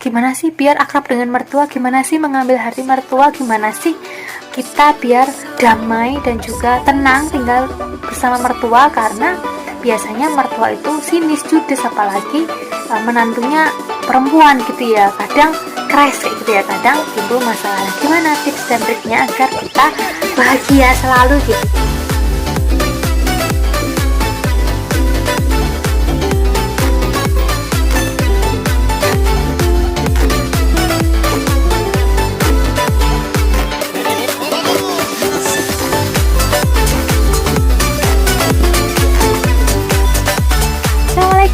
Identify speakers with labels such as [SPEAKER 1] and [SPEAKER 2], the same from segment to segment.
[SPEAKER 1] gimana sih biar akrab dengan mertua, gimana sih mengambil hati mertua, gimana sih kita biar damai dan juga tenang tinggal bersama mertua, karena biasanya mertua itu sinis, judes, apalagi menantunya perempuan gitu ya, kadang crash kayak gitu ya, kadang timbul masalah. Gimana tips dan triknya agar kita bahagia selalu gitu?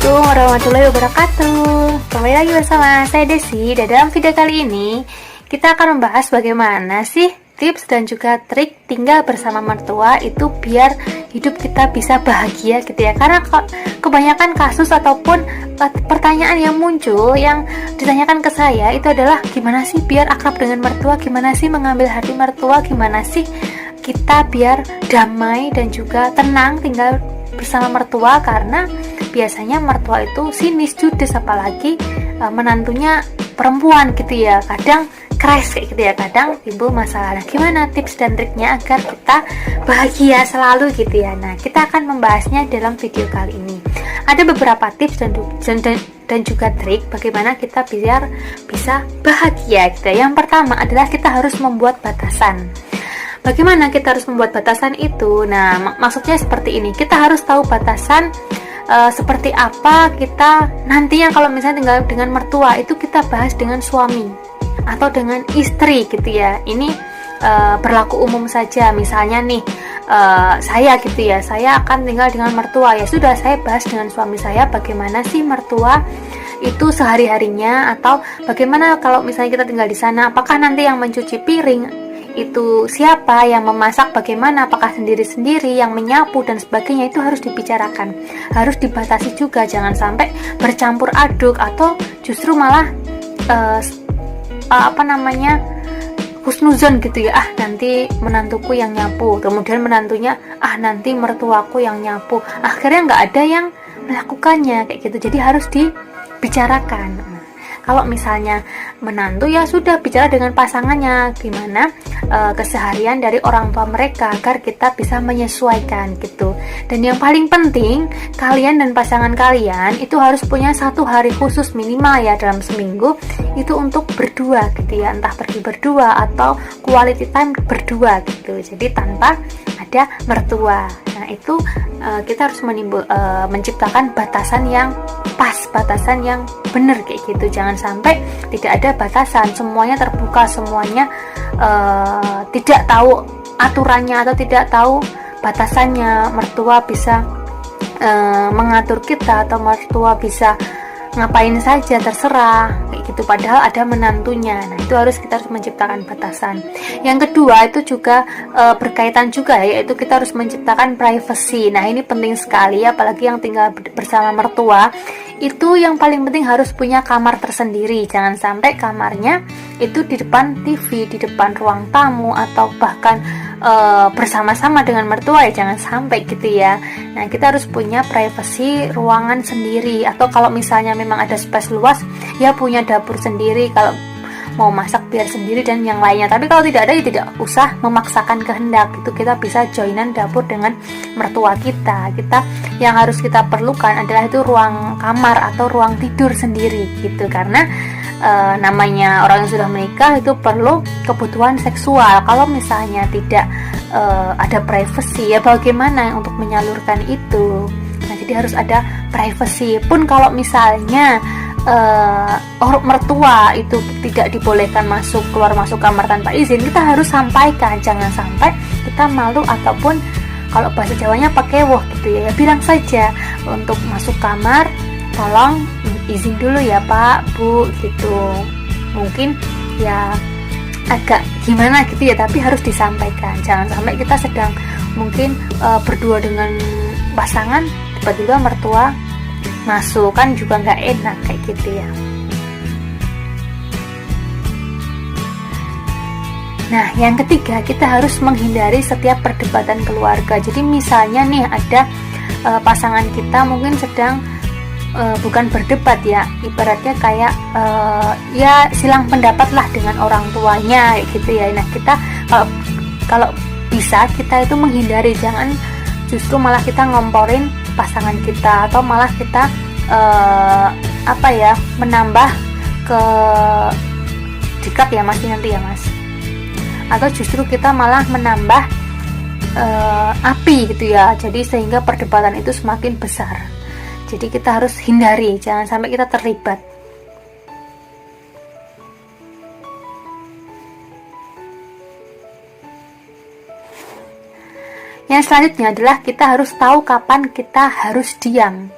[SPEAKER 1] Assalamualaikum warahmatullahi wabarakatuh. Kembali lagi bersama saya Desi. Dan dalam video kali ini kita akan membahas bagaimana sih tips dan juga trik tinggal bersama mertua itu biar hidup kita bisa bahagia gitu ya. Karena kebanyakan kasus ataupun pertanyaan yang muncul, yang ditanyakan ke saya itu adalah gimana sih biar akrab dengan mertua, gimana sih mengambil hati mertua, gimana sih kita biar damai dan juga tenang tinggal bersama mertua, karena biasanya mertua itu sinis, judes, apalagi menantunya perempuan gitu ya, kadang crash kayak gitu ya, kadang timbul masalah. Nah, gimana tips dan triknya agar kita bahagia selalu gitu ya? Nah, kita akan membahasnya dalam video kali ini. Ada beberapa tips dan juga trik bagaimana kita biar bisa bahagia gitu ya. Yang pertama adalah kita harus membuat batasan. Bagaimana kita harus membuat batasan itu? Nah, maksudnya seperti ini. Kita harus tahu batasan seperti apa kita nantinya kalau misalnya tinggal dengan mertua itu kita bahas dengan suami atau dengan istri gitu ya. Ini berlaku umum saja. Misalnya nih saya gitu ya, saya akan tinggal dengan mertua, ya sudah saya bahas dengan suami saya bagaimana sih mertua itu sehari-harinya, atau bagaimana kalau misalnya kita tinggal di sana, apakah nanti yang mencuci piring itu siapa, yang memasak bagaimana, apakah sendiri-sendiri, yang menyapu dan sebagainya, itu harus dibicarakan, harus dibatasi juga, jangan sampai bercampur aduk atau justru malah husnuzon gitu ya, nanti menantuku yang nyapu, kemudian menantunya nanti mertuaku yang nyapu, akhirnya nggak ada yang melakukannya kayak gitu. Jadi harus dibicarakan. Kalau misalnya menantu, ya sudah bicara dengan pasangannya gimana keseharian dari orang tua mereka agar kita bisa menyesuaikan gitu. Dan yang paling penting, kalian dan pasangan kalian itu harus punya satu hari khusus minimal ya dalam seminggu itu untuk berdua gitu ya, entah pergi berdua atau quality time berdua gitu. Jadi tanpa ada mertua. Nah, itu kita harus menciptakan batasan yang pas, batasan yang benar kayak gitu. Jangan sampai tidak ada batasan, semuanya terbuka, semuanya tidak tahu aturannya atau tidak tahu batasannya. Mertua bisa mengatur kita atau mertua bisa ngapain saja terserah kayak gitu, padahal ada menantunya. Nah, itu kita harus menciptakan batasan. Yang kedua itu juga berkaitan juga, yaitu kita harus menciptakan privacy. Nah, ini penting sekali, apalagi yang tinggal bersama mertua. Itu yang paling penting, harus punya kamar tersendiri. Jangan sampai kamarnya itu di depan TV, di depan ruang tamu, atau bahkan bersama-sama dengan mertua, ya jangan sampai gitu ya. Nah, kita harus punya privacy, ruangan sendiri, atau kalau misalnya memang ada space luas, ya punya dapur sendiri kalau mau masak biar sendiri dan yang lainnya. Tapi kalau tidak ada, ya tidak usah memaksakan kehendak, itu kita bisa joinan dapur dengan mertua kita. Yang harus kita perlukan adalah itu ruang kamar atau ruang tidur sendiri gitu, karena namanya orang yang sudah menikah itu perlu kebutuhan seksual. Kalau misalnya tidak ada privacy, ya bagaimana untuk menyalurkan itu? Nah, jadi harus ada privacy. Pun kalau misalnya mertua itu tidak dibolehkan keluar masuk kamar tanpa izin, kita harus sampaikan. Jangan sampai kita malu, ataupun kalau bahasa Jawanya pakai woh gitu ya, bilang saja untuk masuk kamar tolong izin dulu ya Pak, Bu gitu. Mungkin ya agak gimana gitu ya, tapi harus disampaikan. Jangan sampai kita sedang mungkin berdua dengan pasangan, tiba-tiba mertua masuk, kan juga nggak enak kayak gitu ya. Nah, yang ketiga, kita harus menghindari setiap perdebatan keluarga. Jadi misalnya nih ada pasangan kita mungkin sedang bukan berdebat ya, ibaratnya kayak ya silang pendapat lah dengan orang tuanya kayak gitu ya. Nah kita kalau bisa kita itu menghindari, jangan justru malah kita ngomporin pasangan kita, atau malah kita menambah ke dekat ya mas nanti ya mas, atau justru kita malah menambah api gitu ya, jadi sehingga perdebatan itu semakin besar. Jadi kita harus hindari, jangan sampai kita terlibat. Yang selanjutnya adalah kita harus tahu kapan kita harus diam.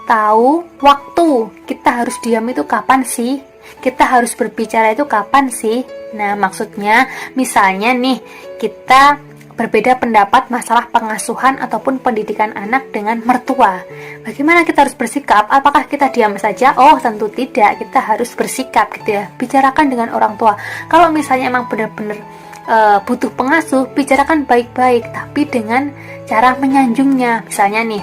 [SPEAKER 1] Tahu waktu kita harus diam itu kapan sih? Kita harus berbicara itu kapan sih? Nah, maksudnya misalnya nih, kita berbeda pendapat masalah pengasuhan ataupun pendidikan anak dengan mertua. Bagaimana kita harus bersikap? Apakah kita diam saja? Oh, tentu tidak. Kita harus bersikap gitu ya. Bicarakan dengan orang tua. Kalau misalnya emang benar-benar butuh pengasuh, bicarakan baik-baik, tapi dengan cara menyanjungnya. Misalnya nih,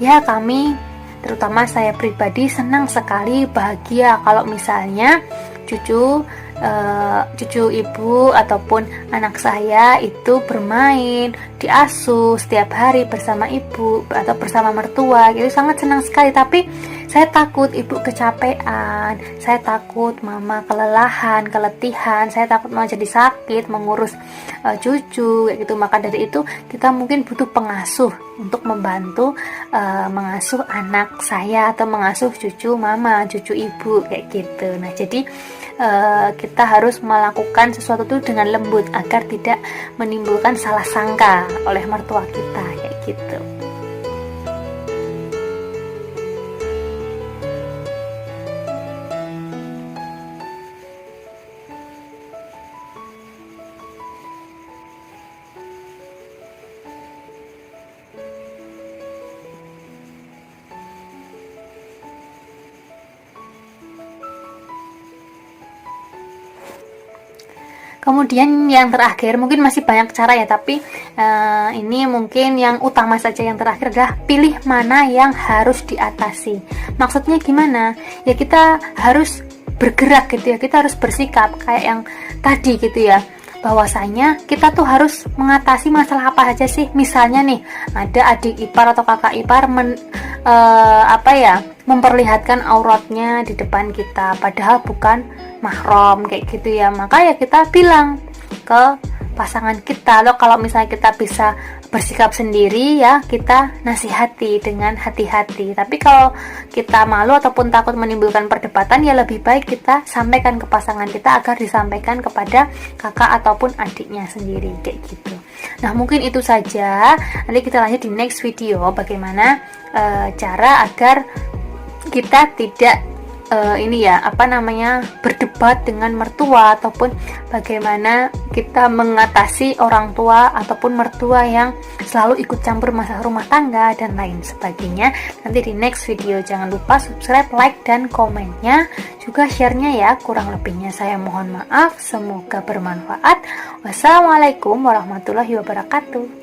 [SPEAKER 1] ya kami, terutama saya pribadi, senang sekali, bahagia kalau misalnya cucu ibu ataupun anak saya itu bermain, diasuh setiap hari bersama ibu atau bersama mertua, gitu sangat senang sekali. Tapi saya takut ibu kecapean, saya takut mama kelelahan, keletihan, saya takut mama jadi sakit mengurus cucu kayak gitu. Maka dari itu kita mungkin butuh pengasuh untuk membantu mengasuh anak saya atau mengasuh cucu mama, cucu ibu kayak gitu. Nah, jadi kita harus melakukan sesuatu itu dengan lembut agar tidak menimbulkan salah sangka oleh mertua kita kayak gitu. Kemudian yang terakhir, mungkin masih banyak cara ya, tapi ini mungkin yang utama saja. Yang terakhir adalah pilih mana yang harus diatasi. Maksudnya gimana? Ya kita harus bergerak gitu ya, kita harus bersikap kayak yang tadi gitu ya, bahwasanya kita tuh harus mengatasi masalah apa saja sih. Misalnya nih, ada adik ipar atau kakak ipar memperlihatkan auratnya di depan kita, padahal bukan mahram kayak gitu ya. Maka ya kita bilang ke pasangan kita. Loh, kalau misalnya kita bisa bersikap sendiri ya kita nasihati dengan hati-hati. Tapi kalau kita malu ataupun takut menimbulkan perdebatan, ya lebih baik kita sampaikan ke pasangan kita agar disampaikan kepada kakak ataupun adiknya sendiri kayak gitu. Nah, mungkin itu saja. Nanti kita lanjut di next video bagaimana cara agar kita tidak berdebat dengan mertua, ataupun bagaimana kita mengatasi orang tua ataupun mertua yang selalu ikut campur masalah rumah tangga dan lain sebagainya. Nanti di next video. Jangan lupa subscribe, like, dan komennya, juga share-nya ya. Kurang lebihnya saya mohon maaf. Semoga bermanfaat. Wassalamualaikum warahmatullahi wabarakatuh.